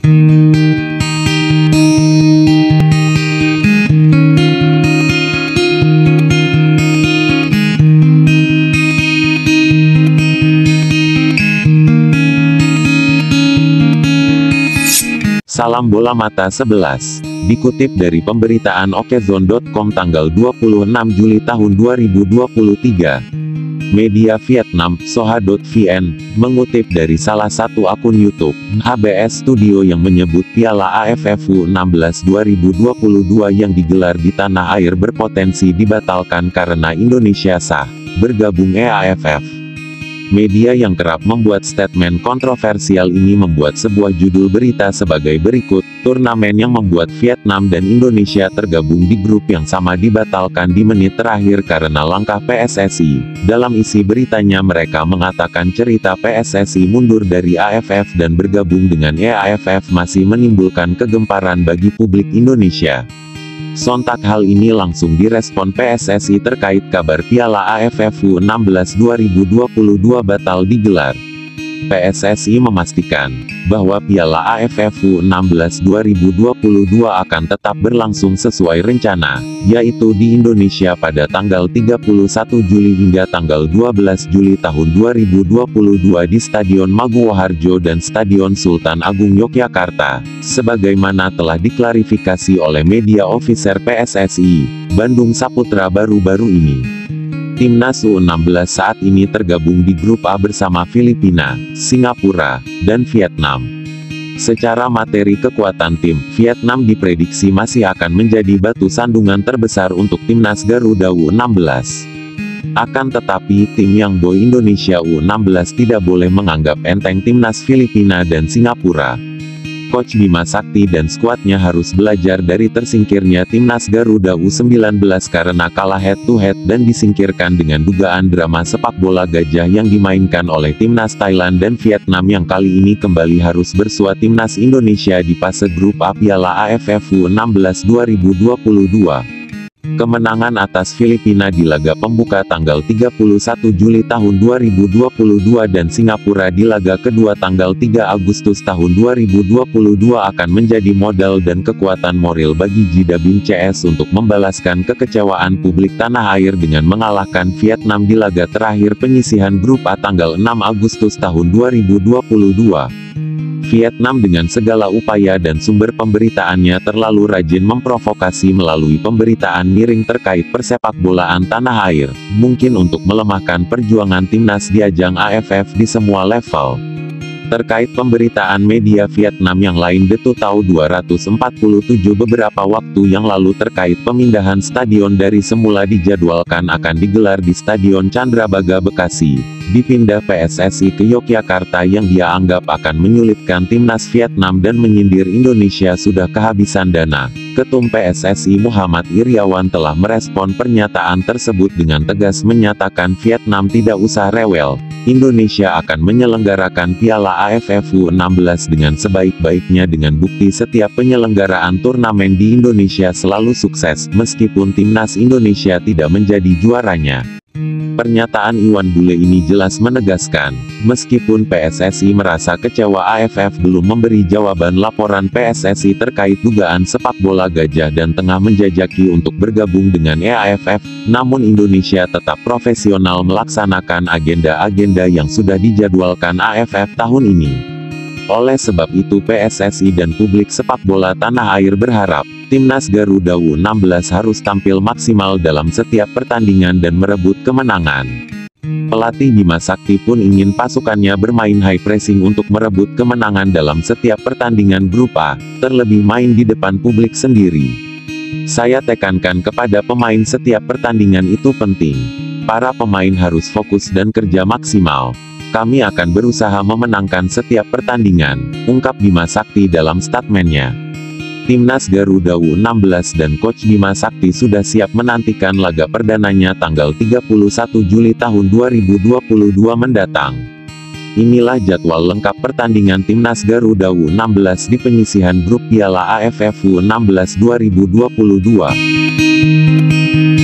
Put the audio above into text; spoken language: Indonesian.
Salam bola mata 11. Dikutip dari pemberitaan Okezone.com tanggal 26 Juli tahun 2023. Media Vietnam, Soha.vn, mengutip dari salah satu akun YouTube, HBS Studio yang menyebut Piala AFF U16 2022 yang digelar di tanah air berpotensi dibatalkan karena Indonesia sah bergabung AFF. Media yang kerap membuat statement kontroversial ini membuat sebuah judul berita sebagai berikut, turnamen yang membuat Vietnam dan Indonesia tergabung di grup yang sama dibatalkan di menit terakhir karena langkah PSSI. Dalam isi beritanya mereka mengatakan cerita PSSI mundur dari AFF dan bergabung dengan AFF masih menimbulkan kegemparan bagi publik Indonesia. Sontak hal ini langsung direspon PSSI terkait kabar Piala AFF U16 2022 batal digelar. PSSI memastikan bahwa Piala AFF U16 2022 akan tetap berlangsung sesuai rencana, yaitu di Indonesia pada tanggal 31 Juli hingga tanggal 12 Juli tahun 2022 di Stadion Maguwo Harjo dan Stadion Sultan Agung Yogyakarta, sebagaimana telah diklarifikasi oleh media officer PSSI, Bandung Saputra baru-baru ini. Timnas U16 saat ini tergabung di grup A bersama Filipina, Singapura, dan Vietnam. Secara materi kekuatan tim, Vietnam diprediksi masih akan menjadi batu sandungan terbesar untuk Timnas Garuda U16. Akan tetapi, tim yang boy Indonesia U16 tidak boleh menganggap enteng Timnas Filipina dan Singapura. Coach Bima Sakti dan skuadnya harus belajar dari tersingkirnya Timnas Garuda U19 karena kalah head-to-head dan disingkirkan dengan dugaan drama sepak bola gajah yang dimainkan oleh Timnas Thailand dan Vietnam yang kali ini kembali harus bersua Timnas Indonesia di fase grup A Piala AFF U16 2022. Kemenangan atas Filipina di laga pembuka tanggal 31 Juli tahun 2022 dan Singapura di laga kedua tanggal 3 Agustus tahun 2022 akan menjadi modal dan kekuatan moral bagi Jidabin CS untuk membalaskan kekecewaan publik tanah air dengan mengalahkan Vietnam di laga terakhir penyisihan grup A tanggal 6 Agustus tahun 2022. Vietnam dengan segala upaya dan sumber pemberitaannya terlalu rajin memprovokasi melalui pemberitaan miring terkait persepak bolaan tanah air, mungkin untuk melemahkan perjuangan timnas di ajang AFF di semua level. Terkait pemberitaan media Vietnam yang lain Detu Tau 247 beberapa waktu yang lalu terkait pemindahan stadion dari semula dijadwalkan akan digelar di Stadion Candrabaga Bekasi, dipindah PSSI ke Yogyakarta yang dia anggap akan menyulitkan timnas Vietnam dan menyindir Indonesia sudah kehabisan dana. Ketum PSSI Muhammad Iriawan telah merespon pernyataan tersebut dengan tegas menyatakan Vietnam tidak usah rewel. Indonesia akan menyelenggarakan Piala AFF U16 dengan sebaik-baiknya dengan bukti setiap penyelenggaraan turnamen di Indonesia selalu sukses, meskipun timnas Indonesia tidak menjadi juaranya. Pernyataan Iwan Bule ini jelas menegaskan, meskipun PSSI merasa kecewa AFF belum memberi jawaban laporan PSSI terkait dugaan sepak bola gajah dan tengah menjajaki untuk bergabung dengan AFF, namun Indonesia tetap profesional melaksanakan agenda-agenda yang sudah dijadwalkan AFF tahun ini. Oleh sebab itu PSSI dan publik sepak bola tanah air berharap, Timnas Garuda U16 harus tampil maksimal dalam setiap pertandingan dan merebut kemenangan. Pelatih Bima Sakti pun ingin pasukannya bermain high pressing untuk merebut kemenangan dalam setiap pertandingan grup A, terlebih main di depan publik sendiri. Saya tekankan kepada pemain setiap pertandingan itu penting. Para pemain harus fokus dan kerja maksimal. Kami akan berusaha memenangkan setiap pertandingan, ungkap Bima Sakti dalam statementnya. Timnas Garuda U16 dan Coach Bima Sakti sudah siap menantikan laga perdananya tanggal 31 Juli tahun 2022 mendatang. Inilah jadwal lengkap pertandingan Timnas Garuda U16 di penyisihan grup Piala AFF U16 2022.